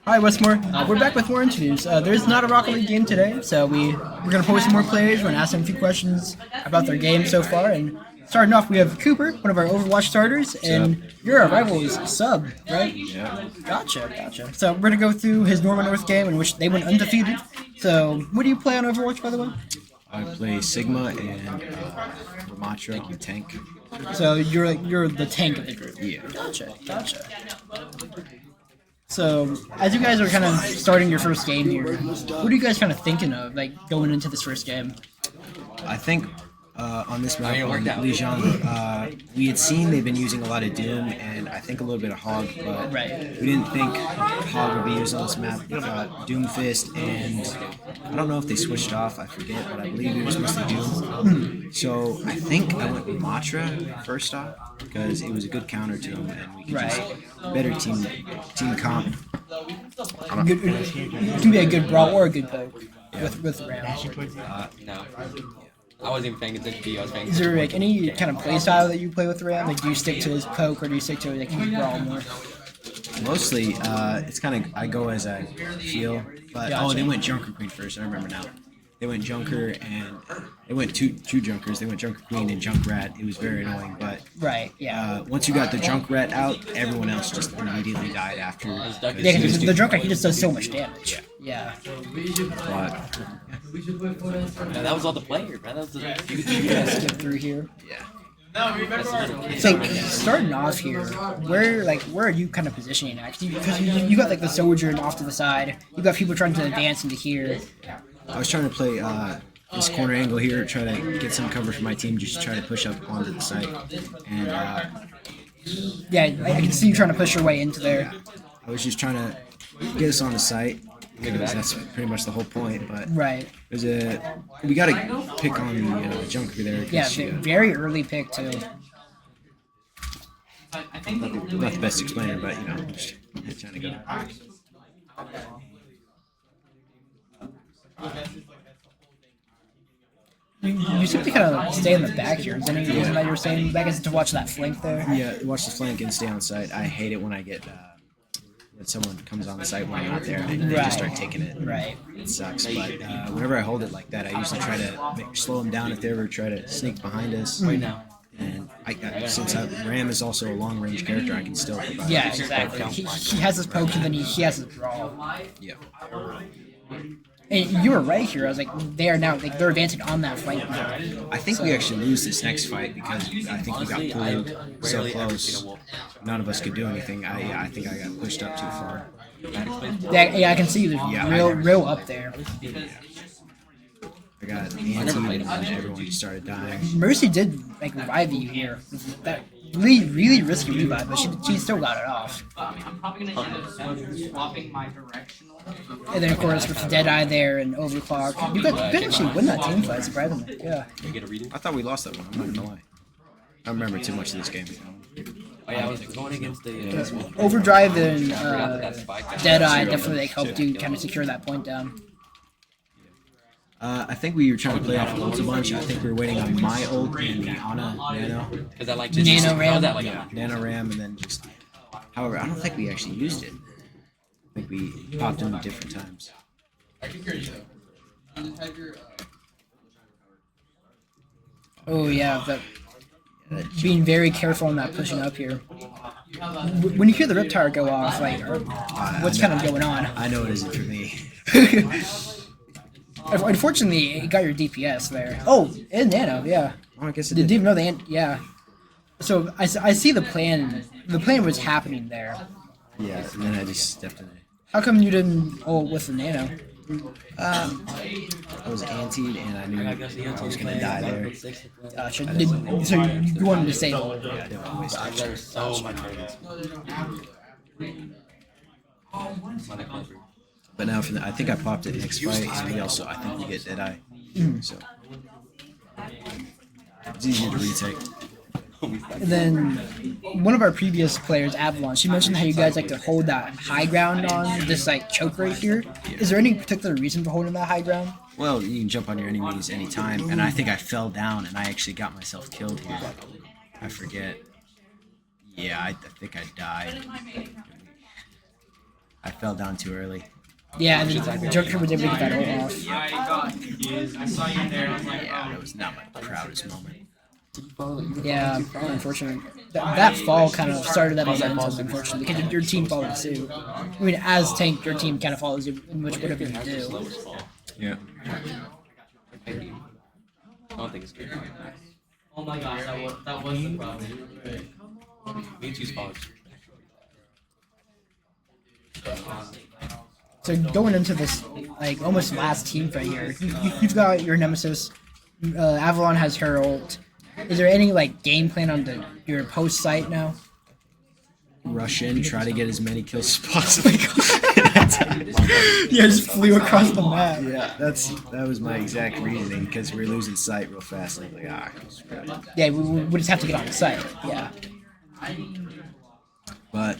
Hi, Westmoore. We're back with more interviews. There's not a Rocket League game today, so we're gonna post some more players. We're gonna ask them a few questions about their game so far. And starting off, we have Cooper, one of our Overwatch starters, and you're a Rivals sub, right? Yeah. Gotcha. So we're gonna go through his Norman North game in which they went undefeated. So, what do you play on Overwatch, by the way? I play Sigma and Ramatra, you tank. So you're the tank of the group. Yeah. Gotcha. So, as you guys are kind of starting your first game here, what are you guys kind of thinking of, like, going into this first game? I think on this map, on Legion, we had seen they've been using a lot of Doom and I think a little bit of Hog, but Right. we didn't think Hog would be used on this map. We got Doomfist and I don't know if they switched off, I forget, but I believe it was mostly Doom. So I think I went with Matra first off because it was a good counter to him and we could just better team comp. Good, it can be a good brawl or a good poke with Ram. No. I wasn't even paying attention to you. I was paying Is attention there like any kind of play style that you play with Ram? Like, do you stick to his poke or do you stick to like his brawl more? Mostly, it's kind of I go as I feel. But Gotcha. they went Junker Queen first. I remember now. They went Junker and they went two Junkers. They went Junker Queen and Junkrat. It was very annoying. But Right. Yeah. once you got the Junkrat out, everyone else just immediately died after. Yeah, because the Junker he just does so much damage. Yeah. But Man, that was all the players, man. That was the. Gonna skip through here. yeah, So like, starting off here, where are you kind of positioning at? Because you got like the soldier and off to the side. You got people trying to advance into here. I was trying to play this corner angle here, try to get some cover for my team, just try to push up onto the site. And Yeah, I can see you trying to push your way into there. I was just trying to get us on the site. Because that's pretty much the whole point. But Right. there's we got to pick on the Junker there. Yeah, 'Cause very early pick too. not the best explainer, but just trying to go. You seem to kind of stay in the back here. Is there any reason that you're staying in the back? Is it to watch that flank there? Yeah, watch the flank and stay on site. I hate it when I get when someone comes on the site when I'm not there and they just start taking it. Right. It sucks, but whenever I hold it like that, I usually try to slow them down if they ever try to sneak behind us. Right now. And since Ram is also a long-range character, I can still provide. Yeah, exactly. He has his poke and then he has his brawl. Yeah. And you were right here. I was like, they are now they're advancing on that flank now. I think we actually lose this next fight because I think we got pulled so close. None of us could do anything. I think I got pushed up too far. Yeah, I can see there's real up there. I got anti and everyone just started dying. Mercy did like revive you here. That really risky revive, but she still got it off. I'm probably gonna end up swapping my directional. And then of course with Deadeye there and Overclock, you could actually win that team fight surprisingly. Yeah. I thought we lost that one. I'm not gonna lie. I don't remember too much of this game. Oh, yeah, I was going against the. Overdrive and Deadeye definitely like helped you kind of secure that point down. I think we were trying to play off ults a bunch. I think we were waiting on my ult and the Ana Nano. Because I like Nano Ram. That like Yeah, Nano Ram, and then just. However, I don't think we actually used it. I think we popped them at different times. Oh yeah, but being very careful on that pushing up here. When you hear the rip tire go off, like what's kind of going on? I know it isn't for me. Unfortunately, it got your DPS there. Oh, and Nano, yeah. Oh, I guess it Didn't did. even know yeah. So I see the plan. The plan was happening there. Yeah, and then I just stepped in it. How come you didn't ult with the Nano? I was antied and I knew I was gonna die there. Gotcha. So you wanted to save ult. Yeah, I didn't want to waste it. There's so much But now I think I popped it next fight, and I think we get Deadeye. So it's easier to retake. And then one of our previous players, Avalon, she mentioned how you guys like to hold that high ground on this like choke right here. Is there any particular reason for holding that high ground? Well, you can jump on your enemies anytime, and I think I fell down and I actually got myself killed here. I forget. Yeah, I think I died. I fell down too early. Yeah, and then Joker was able to get that ult off. Yeah, I got confused. I saw you there. I was like, Yeah, oh. that was not my proudest moment. Yeah, unfortunate. That fall kind of started that momentum, unfortunately, because your team followed suit. I mean, as tank, your team kind of follows you in which whatever you do. Yeah. I don't think it's good. Oh my gosh, that was the problem. Me too spawns. So going into this, like, almost last team fight here, you've got your nemesis. Avalon has her ult. Is there any, like, game plan on your post site now? Rush in, try to get as many kills as possible. Yeah, just flew across the map. Yeah, that was my exact reasoning because we were losing sight real fast. And I'm like, screw it. Yeah, we just have to get on the site. Yeah. But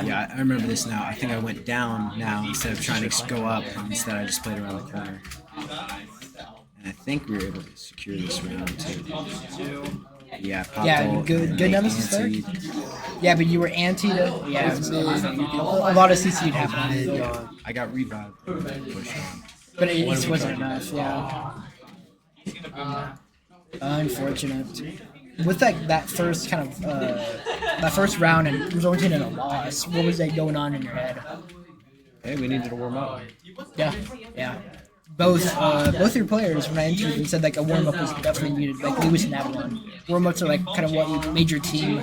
yeah, I remember this now. I think I went down now instead of trying to go up. Instead, I just played around the corner. And I think we were able to secure this round too. Yeah, popped Yeah, ult good and nemesis there. anti'd. Yeah, but you were anti to. Yeah, it was, a lot of CC'd happen. I got revived. Pushed on. But it just wasn't enough. Yeah. Unfortunate. With that first kind of that first round and resulting in a loss, what was that going on in your head? Hey, we needed to warm up. Yeah, yeah. Both your players when I interviewed them said like a warm up was definitely needed. Like Lewis and Avalon, warm ups are like kind of what made your team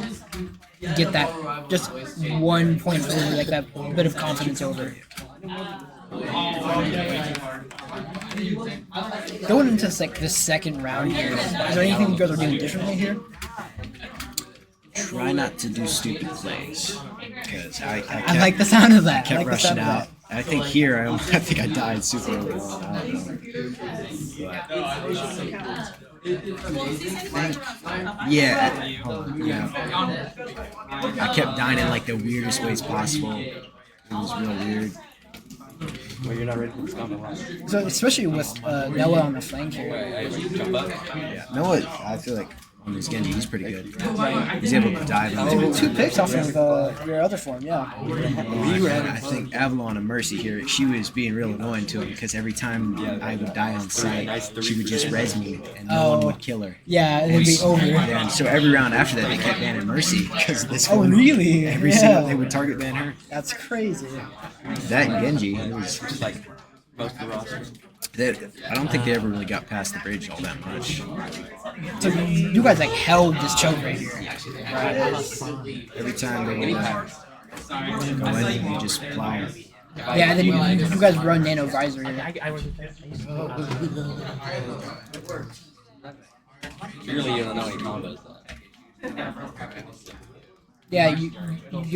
get that just 1 point over, like that bit of confidence over. Going into like the second round here, is there anything you guys are doing differently here? Try not to do stupid plays because I like the sound of that. I kept like the rushing sound of out. that. I think here, I think I died super early on. I don't know. Yeah. I kept dying in like the weirdest ways possible. It was real weird. Well, you're not ready for this combo. So especially with Noah on the flank here. Jump up. Yeah. Noah, I feel like on this Genji, he's pretty good. He's able to dive into it. 2 picks off of your other form, yeah. I think Avalon and Mercy here, she was being real annoying to him because every time I would die on sight, she would just res me and no one would kill her. Yeah, it'd be over. Yeah, and so every round after that, they kept banning Mercy because this Oh, one, really? every Yeah. single they would target ban her. That's crazy. That and Genji, it was Just like most of the roster. I don't think they ever really got past the bridge all that much. So you guys like held this choke right here. Every time they would go in, you just plow them. Yeah, and then you guys run nano visor here. Really, you don't know any combos though. Yeah, you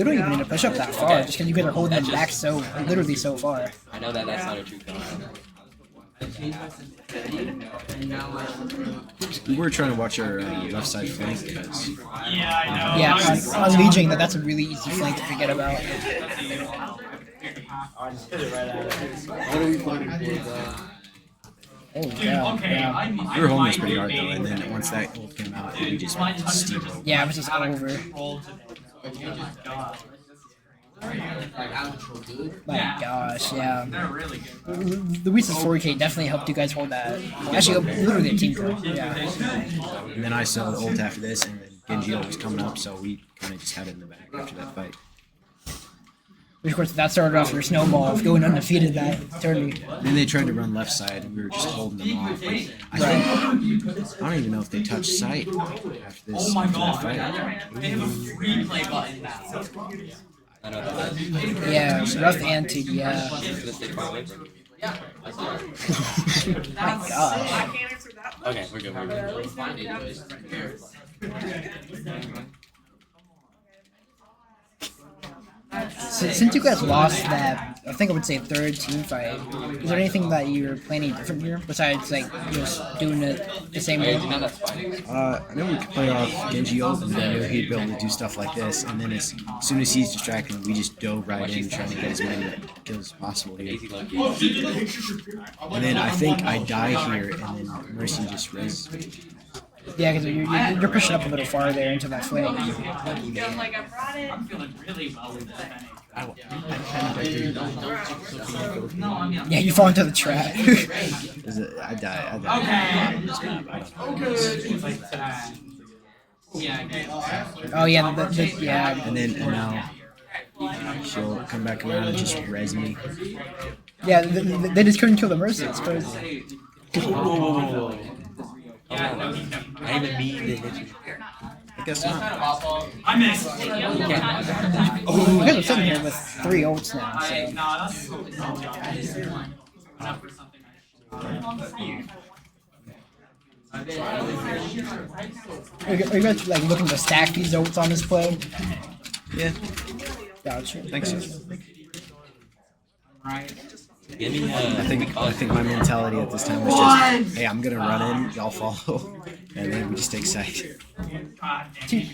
don't even need to push up that far just because you guys are holding them back so literally so far. I know that that's not a true combo. We were trying to watch our left side flank because Yeah, on Legion, that's a really easy flank to forget about. What are we playing for? Oh yeah. we were holding this pretty hard though, and then once that ult came out, we just steamed. Yeah, it was just over. My gosh, yeah. Luis's 4K definitely helped you guys hold that. Actually, literally a team kill. Yeah. And then I saw the ult after this, and then Genji ult was coming up, so we kind of just had it in the back after that fight. Of course, that started off your snowball of going undefeated that tournament. Then they tried to run left side, and we were just holding them off. But I don't even know if they touched sight after this. Oh my after god, that fight. they have a replay button now. I know that is. Yeah, rough anti, yeah. My gosh. Okay, we're good. We're good. So, since you guys lost that, I think I would say third team fight, is there anything that you're planning different here besides like just doing it the same way? Now that's fine. I know we could play off Genji ult, and I knew he'd be able to do stuff like this. And then as soon as he's distracted, we just dove right in, trying to get as many kills as possible here. Easy lucky. And then I think I die here, and then Mercy just res. Yeah, because you're pushing up a little farther into that flame. I'm feeling really well with this Fennec. No, I mean, Yeah, you fall into the trap. I die. Oh yeah, yeah. And now she'll come back around and just res me. Yeah, they just couldn't kill the Mercy. It's crazy. I even mean to hit you. I guess not. I missed. You guys are sitting here with 3 ults now. Are you guys like looking to stack these ults on this play? Yeah. Gotcha. Thanks. Give me, I think my mentality at this time was just, hey, I'm gonna run in, y'all follow, and then we just take sight. Gotcha.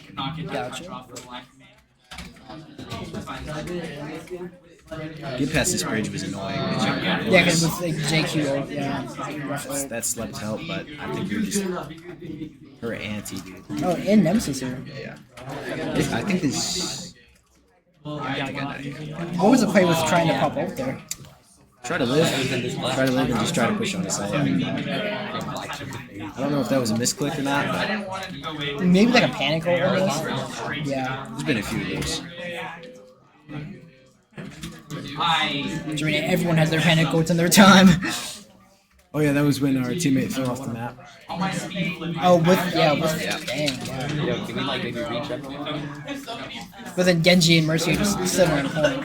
Get past this bridge was annoying. Yeah, because with like JQ ult, yeah. That slept help, but I think we were just her anti, dude. Oh, and Nemesis here. Yeah. I think this. What was the play with trying to pop ult there? Try to live and just try to push on the side. I don't know if that was a misclick or not, but Maybe like a panic ult almost. Yeah. there's been a few of those. I mean, everyone has their panic ults in their time. Oh yeah, that was when our teammate fell off the map. Oh, dang, yeah. Yo, can we like maybe reach up? But then Genji and Mercy are just sitting on point.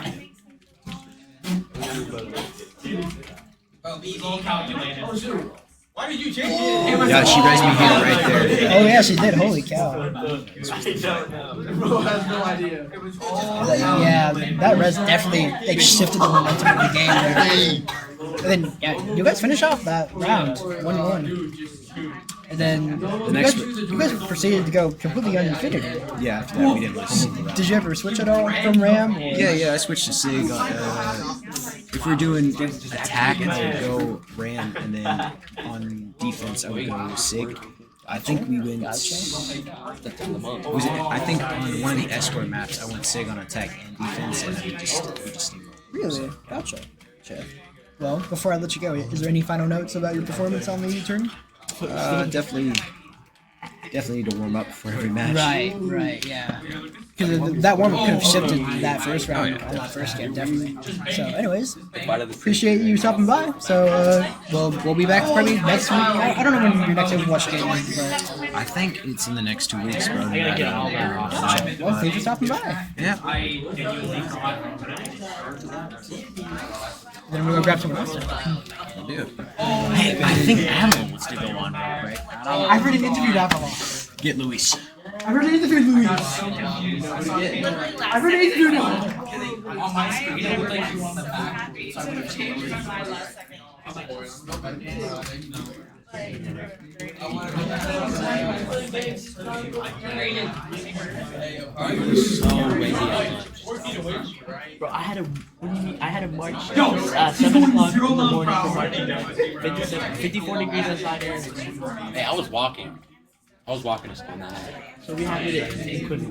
Yeah, she raised me here right there. Oh yeah, she did. Holy cow. Yeah, that res definitely like shifted the momentum of the game there. And then yeah, you guys finish off that round 1-1. And then you guys proceeded to go completely undefeated. Yeah, after that we didn't lose. Did you ever switch at all from Ram? Or? Yeah, I switched to Sig. If we're doing attack, I would go Ram, and then on defense, I would go Sig. I think we went. I think on one of the escort maps, I went Sig on attack and defense, and then we just. Really? Gotcha. Well, before I let you go, is there any final notes about your performance on the U-turn? Definitely need to warm up for every match. Right, yeah. Because that warm-up could have shifted that first round on that first game, definitely. So, anyways, appreciate you stopping by. So, we'll be back probably next week. I don't know when your next Overwatch game is, but I think it's in the next 2 weeks, bro. well, thanks for stopping by. Yeah. Then we're gonna grab someone else. Hey, I think Avalon wants to go on real quick. I've already interviewed Avalon. Get Luis. I've already interviewed Luis. I've already interviewed him. On my screen, it looked like you were on the back. Bro, I had a. What do you mean? I had a march. 7 o'clock in the morning for marching. 54 degrees outside here. Hey, I was walking to school now. So we had it in Quincy.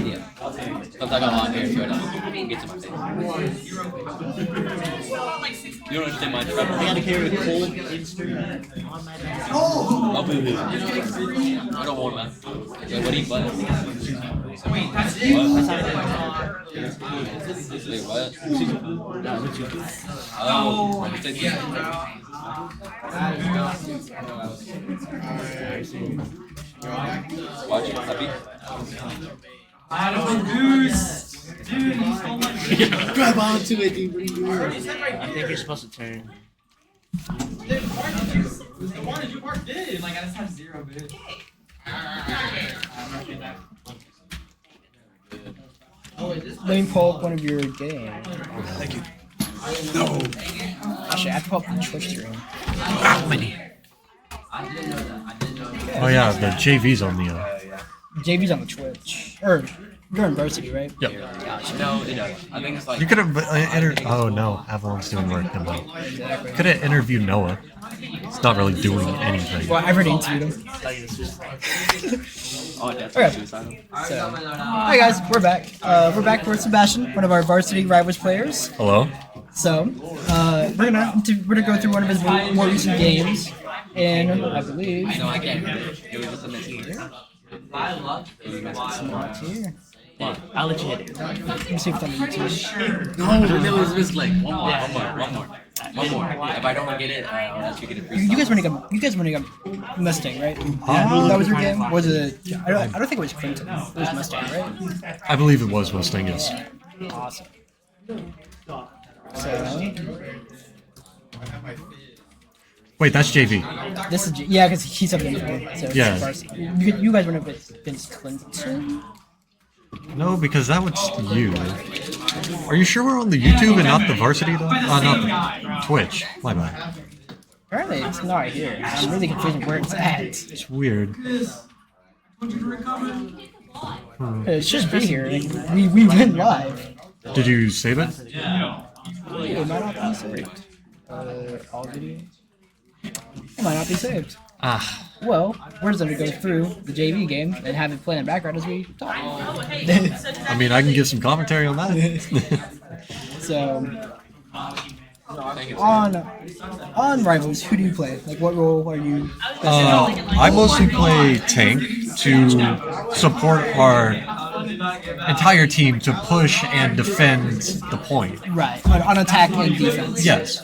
Yeah. Sometimes I got a lot here, so I don't get to my face. You don't understand my trouble. I gotta carry a cold instrument on my back. Oh, boo-hoo. I don't want that. Wait, what do you buy? Wait, that's What? Wait, what? Oh, it's like, watch it, puppy. I don't goose. Dude, you stole my Grab onto it, dude. What are you doing? I think you're supposed to turn. Why did you mark did? Like, I just have 0 bid. Let me pull up one of your games. Thank you. Actually, I have to pull up the Twitch stream. Oh yeah, the JV's on the. JV's on the Twitch. Or You're on varsity, right? Yep. No, it does. I think it's like. You could have. Oh no, Avalon's doing work. Never mind. Could have interviewed Noah. It's not really doing anything. Well, I've already interviewed him. Oh, that's Okay. suicidal. So, hi guys, we're back. We're back with Sebastian, one of our varsity rivals players. Hello. So, we're gonna go through one of his more recent games, and I believe No, I can't. It was just a mistake. it's not here. I'll let you hit it. Let me see if it's on YouTube. No, it was just like one more. If I don't get it, I'll let you get it. You guys want to go Mustang, right? That was your game. Was it? I don't think it was Clinton. It was Mustang, right? I believe it was Mustang. Yes. Awesome. So Wait, that's JV. this is because he's up in so Yeah. it's varsity. You guys went up with Vince Clinton. No, because that was you. Are you sure we're on the YouTube and not the varsity though? Not the Twitch. My bad. Apparently, it's not here. I'm really confused where it's at. It's weird. It should be here. Like, we went live. Did you save it? It might not be saved. All videos. It might not be saved. Ah. Well, we're just gonna go through the JV game and have it play in the background as we talk. I mean, I can give some commentary on that. So, on Rivals, who do you play? Like, what role are you? I mostly play tank to support our entire team to push and defend the point. Right, on attack and defense. Yes.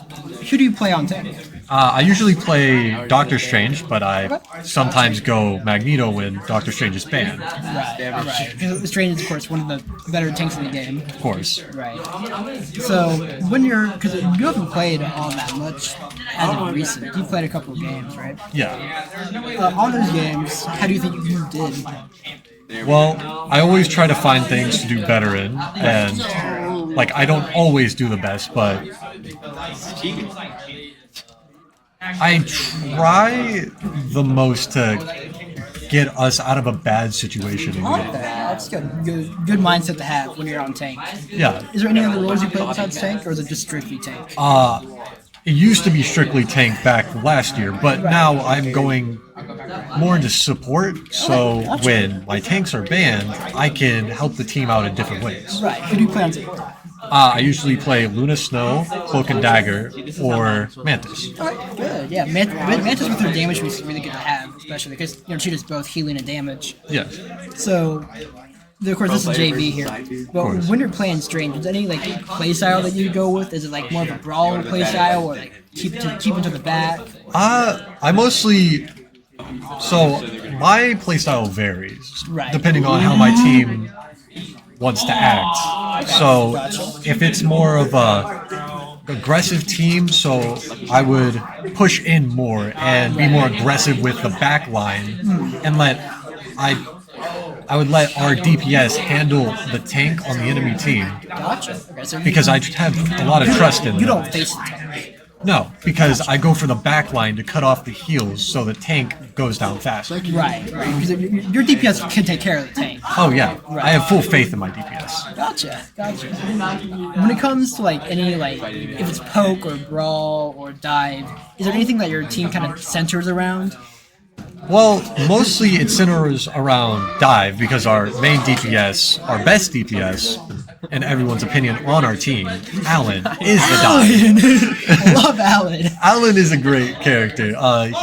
Who do you play on tank? I usually play Doctor Strange, but I sometimes go Magneto when Doctor Strange is banned. Right. Because Strange is, of course, one of the better tanks in the game. Of course. Right. So, because you haven't played all that much as of recent. You played a couple of games, right? Yeah. On those games, how do you think you did? Well, I always try to find things to do better in, and like I don't always do the best, but I try the most to get us out of a bad situation. I like that. That's good. Good mindset to have when you're on tank. Yeah. Is there any other roles you play besides tank, or is it just strictly tank? It used to be strictly tank back last year, but now I'm going more into support, so when my tanks are banned, I can help the team out in different ways. Right. Who do you play on support? I usually play Luna Snow, Cloak and Dagger, or Mantis. Alright, good. Yeah, Mantis with her damage was really good to have, especially because she does both healing and damage. Yes. So, of course, this is JV here. But course. when you're playing Strange, is there any play style that you go with? Is it more of a brawl play style, or keep him to the back? I mostly. So, my playstyle varies, depending on how my team wants to act. So, if it's more of a aggressive team, so I would push in more and be more aggressive with the back line, and I would let our DPS handle the tank on the enemy team. Gotcha. Okay, so Because I have a lot of trust in them. you don't face the tank. No, because I go for the back line to cut off the heals so the tank goes down fast. Right. Because your DPS can take care of the tank. Oh yeah, I have full faith in my DPS. Gotcha. When it comes to any if it's poke or brawl or dive, is there anything that your team kind of centers around? Well, mostly it centers around dive because our main DPS, our best DPS, in everyone's opinion on our team, Alan, is the dive. Love Alan. Alan is a great character.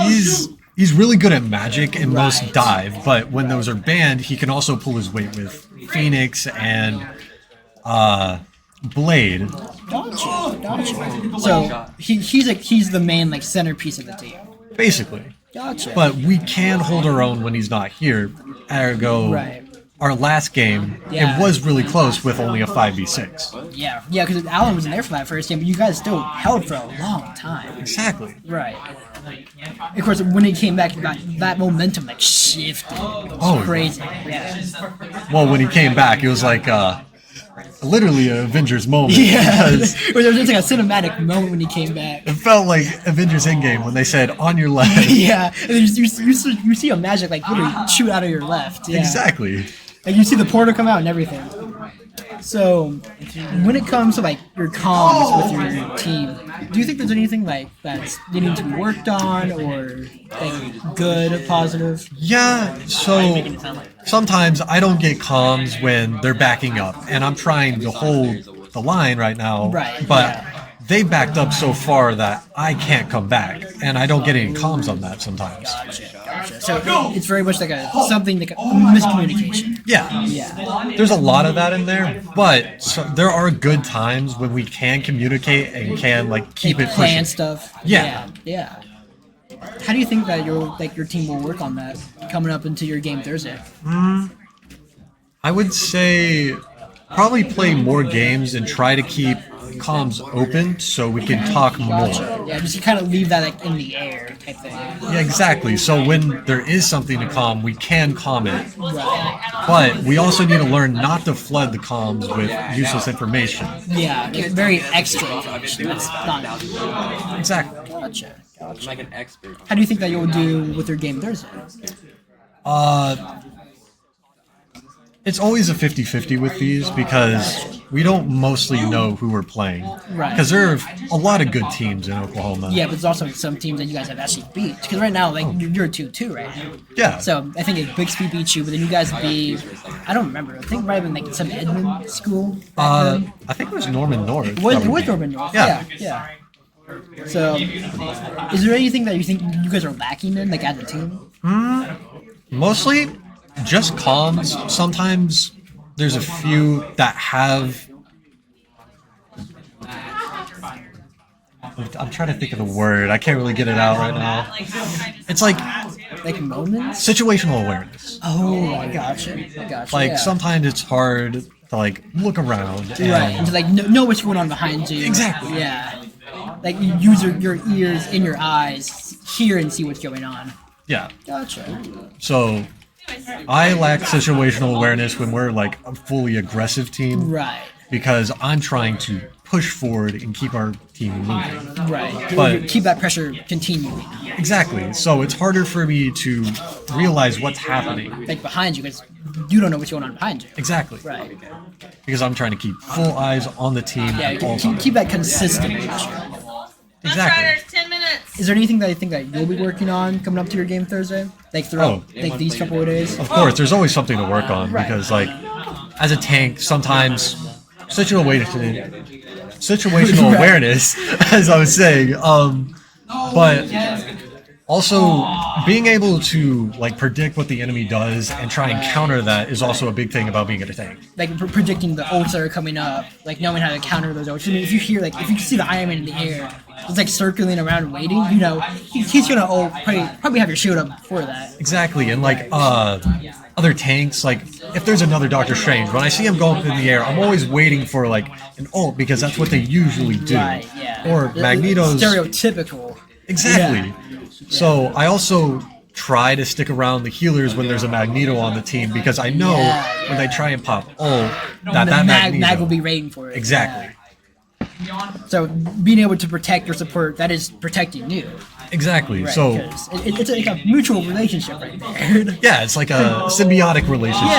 He's really good at magic and most dive, but when those are banned, he can also pull his weight with Phoenix and Blade. Gotcha. So he's the main centerpiece of the team. Basically. Gotcha. But we can hold our own when he's not here. Ergo, our last game, it was really close with only a 5v6. Yeah, because Alan wasn't there for that first game, but you guys still held for a long time. Exactly. Right. Of course, when he came back, that momentum shifted. It was crazy. Yeah. Well, when he came back, it was like literally an Avengers moment. Yeah. Because There was just a cinematic moment when he came back. it felt like Avengers Endgame when they said, on your left. Yeah, and then you see a magic literally shoot out of your left. Yeah. Exactly. Like you see the portal come out and everything. So, when it comes to like your comms with your team, do you think there's anything like that's needing to be worked on or like good, positive? Yeah, so sometimes I don't get comms when they're backing up, and I'm trying to hold the line right now. Right, But yeah. they backed up so far that I can't come back, and I don't get any comms on that sometimes. Gotcha. So it's very much like something like a miscommunication. Yeah, Yeah. there's a lot of that in there, but there are good times when we can communicate and can like keep it Plan pushing. stuff. Yeah. Yeah. How do you think that your team will work on that coming up into your game Thursday? I would say probably play more games and try to keep comms open so we can talk more. Yeah, just kind of leave that like in the air type thing. Yeah, exactly. So when there is something to calm, we can calm it. Right. But we also need to learn not to flood the comms with useless information. Yeah, very extra information. That's not Exactly. Gotcha. I'm like an expert. How do you think that you'll do with your game Thursday? It's always a 50-50 with these because we don't mostly know who we're playing. Right. Because there are a lot of good teams in Oklahoma. Yeah, but there's also some teams that you guys have actually beat. Because right now, like you're 2-2 right now. Yeah. So I think like, Bixby beat you, but then you guys beat. I don't remember. I think it might have been like some Edmond school. back then. I think it was Norman North. It was that we beat. Norman North. Yeah. Yeah. So, is there anything that you think you guys are lacking in, like as a team? Mostly just comms. Sometimes there's a few that have. I'm trying to think of the word. I can't really get it out right now. It's like Like moments? situational awareness. Oh, I gotcha. Like yeah. sometimes it's hard to like look around and Right, and to like know what's going on behind you. Exactly. Yeah. Like you use your ears and your eyes, hear and see what's going on. yeah. Gotcha. So I lack situational awareness when we're like a fully aggressive team Right. because I'm trying to push forward and keep our team moving. Right. But- Keep that pressure continuing. Exactly. So it's harder for me to realize what's happening. Like behind you, because you don't know what's going on behind you. Exactly. Right. Because I'm trying to keep full eyes on the team Yeah. at all times. Keep that consistent pressure. Exactly. 10 minutes. Is there anything that you think that you'll be working on coming up to your game Thursday? Like throughout Oh. like these couple of days? Of course, there's always something to work on Right. because, like, as a tank, sometimes situational awareness, as I was saying, but also being able to like predict what the enemy does and try and counter that is also a big thing about being a tank. Like predicting the ults that are coming up, like knowing how to counter those ults. I mean, if you hear like if you see the Iron Man in the air, it's like circling around waiting. You know, he's gonna probably have your shield up before that. Exactly, and like other tanks, like if there's another Doctor Strange, when I see him go up in the air, I'm always waiting for like an ult because that's what they usually do. Right. Yeah. Or Magneto's stereotypical. exactly. So I also try to stick around the healers when there's a Magneto on the team because I know when they try and pop ult that The that mag Magneto will be waiting for it. exactly. Yeah. So being able to protect your support, that is protecting you. Exactly. Right, So because it's like a mutual relationship right there. yeah, it's like a symbiotic relationship.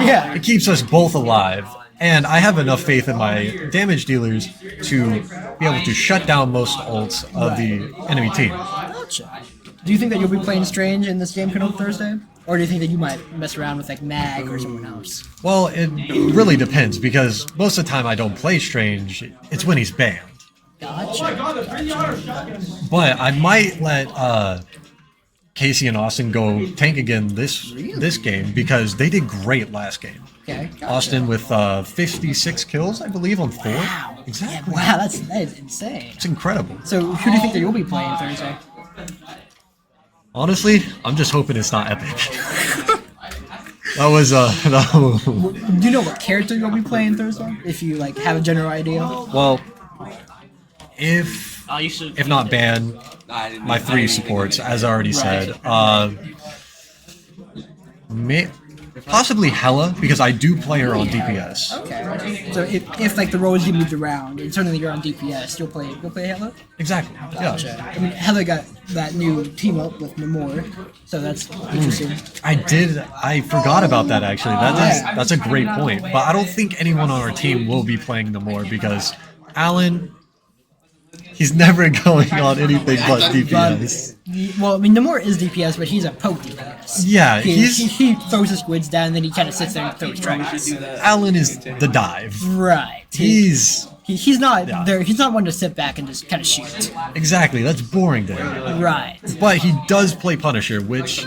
Yeah. It keeps us both alive. And I have enough faith in my damage dealers to be able to shut down most ults of the enemy team. Gotcha. Do you think that you'll be playing Strange in this game coming up Thursday? Or do you think that you might mess around with like Mag or someone else? Well, it really depends because most of the time I don't play Strange. It's when he's banned. Gotcha. But I might let Casey and Austin go tank again this game because they did great last game. Okay. Gotcha. Austin with 56 kills, I believe, on 4. Wow. Exactly. Yeah, wow, that is insane. It's incredible. So who do you think that you'll be playing Thursday? Honestly, I'm just hoping it's not epic. That was Do you know what character you'll be playing Thursday? If you like have a general idea. well, if You should. if not banned, my 3 supports, as I already said. Possibly Hella, because I do play her on DPS. Okay. So if like the roles get moved around, and certainly you're on DPS, you'll play Hella? Exactly. Gotcha. Yeah. I mean, Hella got that new team up with Westmoore, so that's interesting. I forgot about that actually. That's a great point. But I don't think anyone on our team will be playing Namor because Alan, he's never going on anything but DPS. Well, I mean, Namor is DPS, but he's a poke DPS. Yeah, he throws his squids down, and then he kind of sits there and throws traps. Alan is the dive. Right. He's not Yeah. there. He's not one to sit back and just kind of shoot. exactly, that's boring to him. Right. But he does play Punisher, which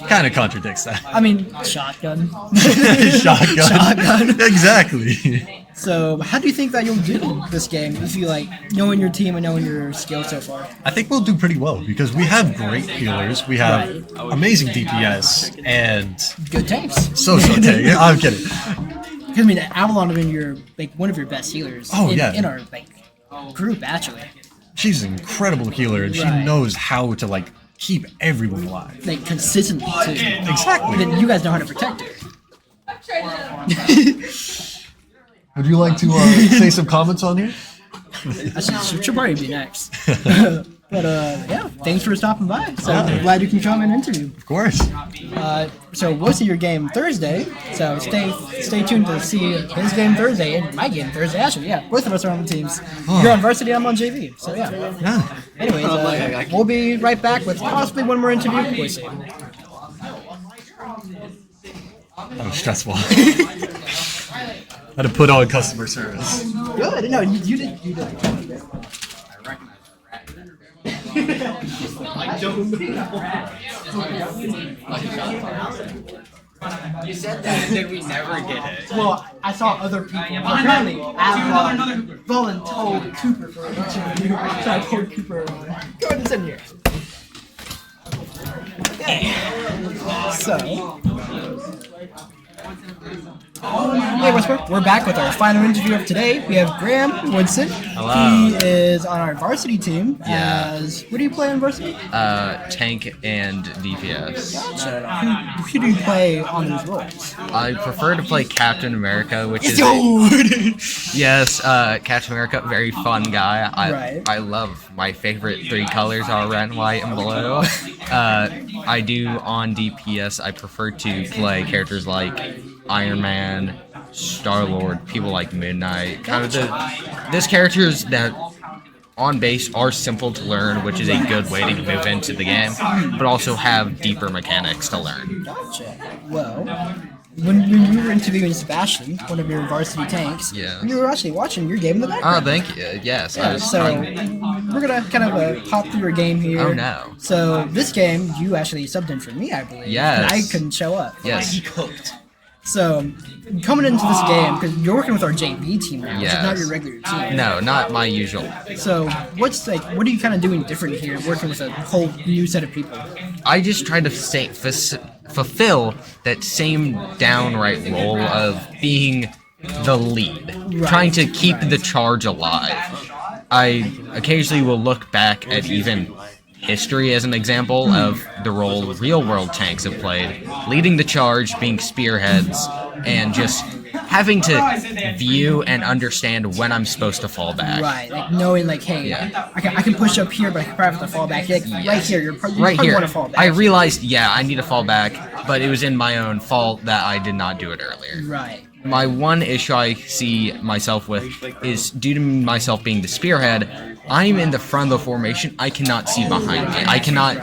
kind of contradicts that. I mean, shotgun. Shotgun. Shotgun. Exactly. So, how do you think that you'll do this game if you like knowing your team and knowing your skill so far? I think we'll do pretty well because we have great healers, we have amazing DPS, and Good tanks. so tank. I'm kidding. Because I mean, Avalon have been your like one of your best healers. Oh, in, yeah. In our like group actually, She's an incredible healer, and she Right. knows how to like keep everyone alive. like consistently too. Exactly. Then you guys know how to protect her. Would you like to say some comments on here? She'll probably be next. But yeah, thanks for stopping by. So I'm glad you can come and interview. Of course. So we'll see your game Thursday. So stay tuned to see his game Thursday and my game Thursday. Actually, yeah, both of us are on the teams. You're on varsity, I'm on JV. So yeah. Yeah. Anyways, we'll be right back with possibly one more interview. We'll see. That was stressful. Had to put on customer service. Good. No, you did. You did. You said that, and then we never get it. Well, I saw other people. Apparently, Avalon volunteered Cooper for an interview. So I told Cooper, go ahead and sit here. So, hey, Westmoore, we're back with our final interview of today. We have Graham Woodson. Hello. He is on our varsity team. Yeah. What do you play on varsity? Tank and DPS. Who do you play on those roles? I prefer to play Captain America, which is Dude! yes, Captain America, very fun guy. Right. I love my favorite three colors are red, white, and blue. I do on DPS. I prefer to play characters like Iron Man, Star-Lord, people like Midnight. Kind of those characters that on base are simple to learn, which is a good way to move into the game, but also have deeper mechanics to learn. Gotcha. Well, when we were interviewing Sebastian, one of your varsity tanks, Yeah. we were actually watching your game in the Oh, background. thank you. Yes. I Yeah, was so trying- we're gonna kind of pop through your game here. Oh, no. So this game, you actually subbed in for me, I believe. Yes. And I couldn't show up. Yes. So coming into this game, because you're working with our JV team now, which is not Yes. your regular team. No, not my usual. So what are you kind of doing different here, working with a whole new set of people? I just try to fulfill that same downright role of being the lead, trying to keep the charge alive. I occasionally will look back at even history as an example of the role real world tanks have played, leading the charge, being spearheads, and just having to view and understand when I'm supposed to fall back. Right, like knowing like, hey, Yeah. I can push up here, but I can probably have to fall back. Like, right here, you Right probably here, want to fall back. I realized, yeah, I need to fall back, but it was in my own fault that I did not do it earlier. Right. My one issue I see myself with is due to myself being the spearhead, I'm in the front of the formation. I cannot see behind me. I cannot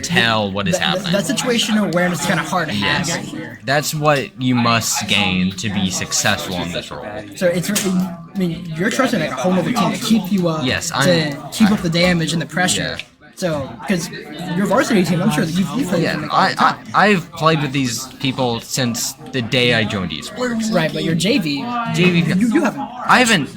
tell what is happening. That situational awareness is kind of hard to have Yes. right here. That's what you must gain to be successful in this role. So it's really, I mean, you're trusting like a whole other team to keep you up. Yes, to keep up the damage and the pressure. Yeah. So, because your varsity team, I'm sure that you've played with Yeah, them like, all the time. I've played with these people since the day I joined eSports. Right, but your JV, JV, you haven't.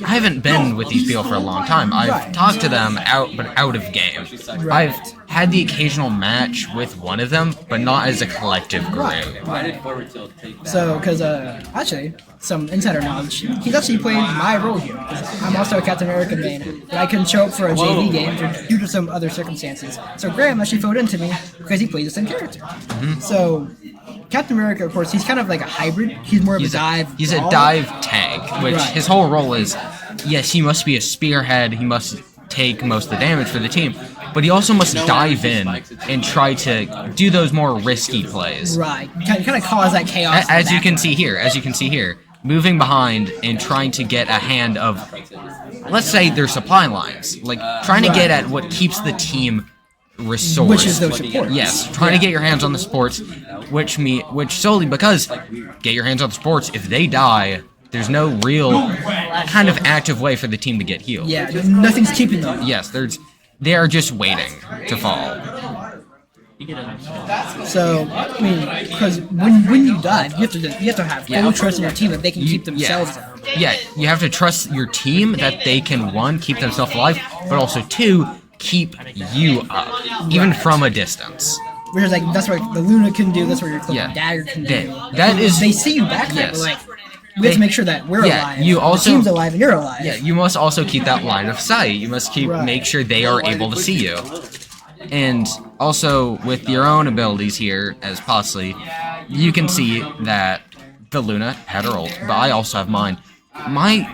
I haven't been with these people for a long time. I've Right. talked to them out of game. Right. I've had the occasional match with one of them, but not as a collective group. I did forward tilt take that. So, because actually, some insider knowledge, he's actually played my role here. 'Cause I'm also a Captain America main, but I couldn't show up for a JV game due to some other circumstances. So Graham actually phoned in to me because he plays the same character. So, Captain America, of course, he's kind of like a hybrid. He's more of a dive. He's a brawler. dive tank, which Right. his whole role is, yes, he must be a spearhead. He must take most of the damage for the team, but he also must dive in and try to do those more risky plays. Right. Kind of cause that chaos. As you can see here, moving behind and trying to get a hand of, let's say, their supply lines, like trying to get at what keeps the team resourced. Which is those supports. Yes, trying to get your hands on the supports, which solely because get your hands on the supports. If they die, there's no real kind of active way for the team to get healed. Yeah, nothing's keeping them. Yes, they are just waiting to fall. So, I mean, because when you dive, you have to have full trust in your team that they can keep themselves out. Yeah, you have to trust your team that they can, one, keep themselves alive, but also two, keep you up, even from a distance. Whereas, like, that's what the Luna can do, that's what your Clip Yeah. Dagger can do. That is... They see you back there, Yes. but, like, we have to make sure that we're alive. You also, the team's alive and you're alive. Yeah, you must also keep that line of sight. You must make sure they are able to see you. And also, with your own abilities here, as Posley, you can see that the Luna had her ult, but I also have mine.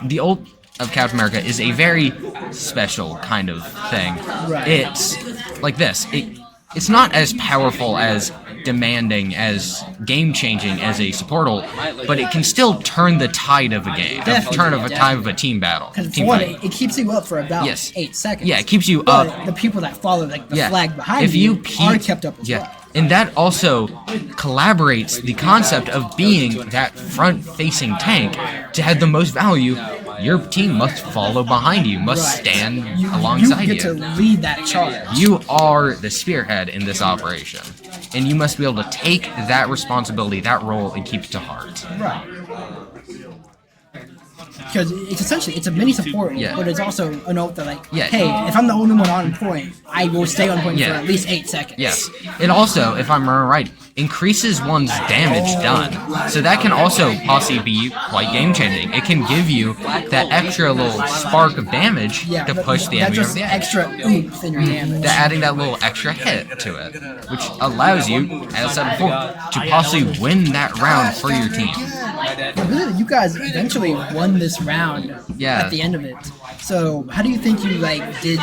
The ult of Captain America is a very special kind of thing. Right. It's like this. It's not as powerful, as demanding, as game-changing as a support ult, but it can still turn the tide of a game, tide of a team battle. Because Team one, fight. it keeps you up for about Yes. 8 seconds. Yeah, it keeps you but up. the people that follow, like, the Yeah. flag behind If you are kept up as well. And that also collaborates the concept of being that front-facing tank. To have the most value, your team must follow behind you, must stand alongside You you. get to lead that charge. You are the spearhead in this operation, and you must be able to take that responsibility, that role, and keep it to heart. Right. Because it's essentially, it's a mini support, but it's also a note that, like, hey, if I'm the only one on point, I will stay on point for at least 8 seconds. Yes. It also, if I'm right, increases one's damage done. So that can also possibly be quite game-changing. It can give you that extra little spark of damage to push the enemy over the edge. Extra oomph in your damage. Adding that little extra hit to it, which allows you, as I said before, to possibly win that round for your team. But really, you guys eventually won this round at the end of it. So, how do you think you, like, did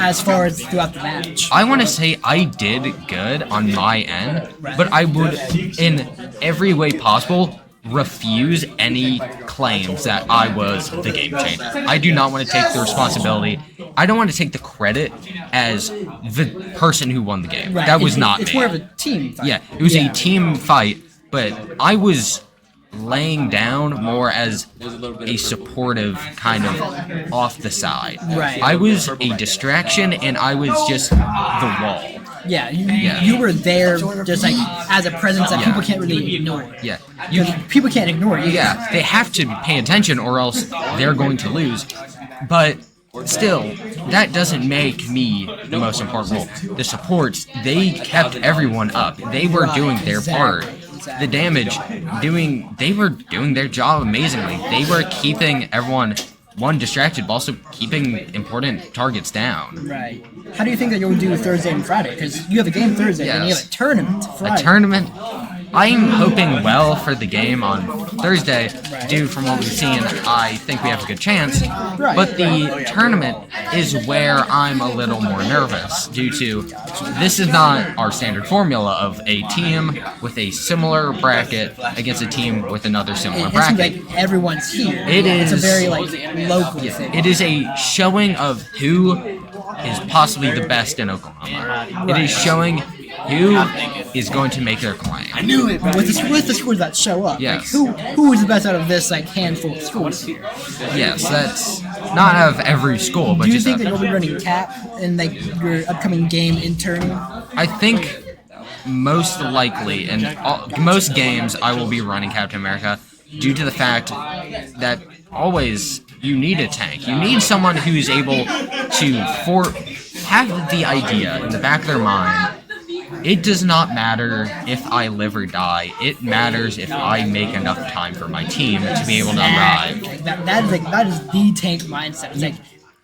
as far as throughout the match? I want to say I did good on my end, but I would, in every way possible, refuse any claims that I was the game changer. I do not want to take the responsibility. I don't want to take the credit as the person who won the game. Right. That was not me. It's more of a team fight. Yeah, it was a team fight, but I was laying down more as a supportive kind of off the side. Right. I was a distraction, and I was just the wall. Yeah, you were there just like as a presence that people can't really ignore. Yeah. People can't ignore you. Yeah, they have to pay attention or else they're going to lose. But still, that doesn't make me the most important role. The supports, they kept everyone up. They were doing their part. The damage, they were doing their job amazingly. They were keeping everyone, one, distracted, but also keeping important targets down. Right. How do you think that you'll do Thursday and Friday? Because you have a game Thursday and you have a tournament Friday. A tournament? I'm hoping well for the game on Thursday. Due from what we've seen, I think we have a good chance. But the tournament is where I'm a little more nervous due to this is not our standard formula of a team with a similar bracket against a team with another similar bracket. It's like everyone's here. It is. It's a very like local thing. It is a showing of who is possibly the best in Oklahoma. It is showing who is going to make their claim. I knew it. With the schools that show up, yes. Like, who is the best out of this like handful of schools here? Yes, that's not out of every school, but do you just think that you'll be running cap in like your upcoming game in tournament? I think most likely in most games I will be running Captain America due to the fact that always you need a tank. You need someone who's able to have the idea in the back of their mind, it does not matter if I live or die. It matters if I make enough time for my team to be able to arrive. That is the tank mindset. It's like,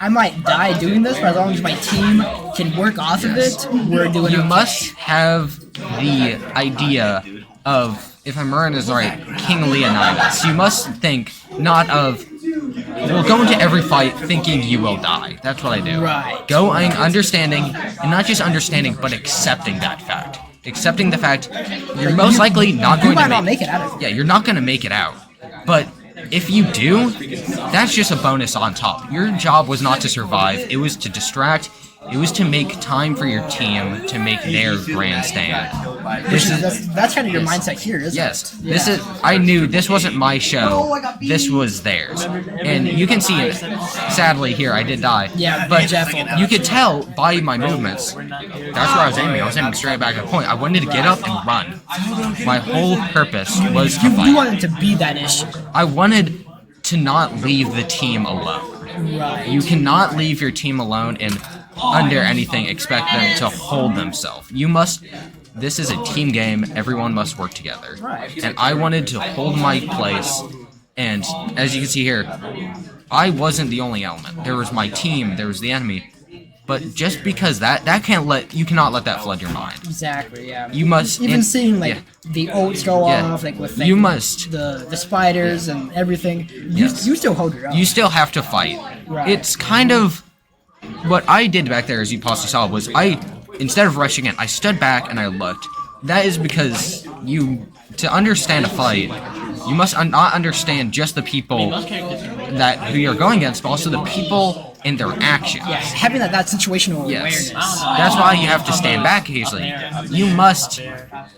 I might die doing this, but as long as my team can work off of it, we're doing it. You must have the idea of, if I'm remembering this right, King Leonidas. You must think not of, well, go into every fight thinking you will die. That's what I do. Right. Going understanding, and not just understanding, but accepting that fact. Accepting the fact you're most likely not going to might not make it out of it. Yeah, you're not going to make it out. But if you do, that's just a bonus on top. Your job was not to survive, it was to distract. It was to make time for your team to make their grandstand. That's kind of your mindset here, isn't Yes, it? this is. I knew this wasn't my show. This was theirs, and you can see it. Sadly, here I did die. Yeah, but Jeff. you could tell by my movements. That's where I was aiming. I was aiming straight back at the point. I wanted to get up and run. My whole purpose was to You fight. wanted to be that issue. I wanted to not leave the team alone. Right. You cannot leave your team alone and under anything expect them to hold themselves. You must. This is a team game. Everyone must work together. Right. And I wanted to hold my place. And as you can see here, I wasn't the only element. There was my team. There was the enemy. But just because you cannot let that flood your mind. Exactly. Yeah. You must. Even seeing like yeah. the ults go Yeah. off, like with like, You must. the spiders and everything. Yes. You still hold your own. You still have to fight. Right. It's kind of what I did back there, as you possibly saw, was instead of rushing in, I stood back and I looked. That is because to understand a fight, you must not understand just the people who you're going against, but also the people and their actions. Yes, having that situational Yes. awareness. That's why you have to stand back occasionally. You must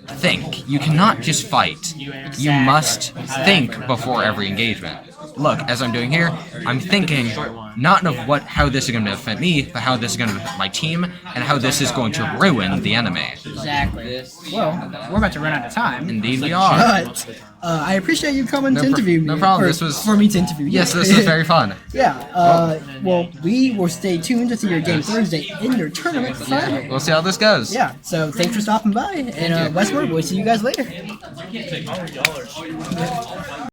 think. You cannot just fight. You must think before every engagement. Look, as I'm doing here, I'm thinking not of how this is going to affect me, but how this is going to affect my team, and how this is going to ruin the enemy. Exactly. Well, we're about to run out of time. Indeed we are. But I appreciate you coming to interview me. No problem. or This was for me to interview you. Yes, this was very fun. Yeah. Well, we will stay tuned to see your game Thursday in your tournament final. We'll see how this goes. Yeah. So thanks for stopping by, and Westmoore, we'll see you guys later.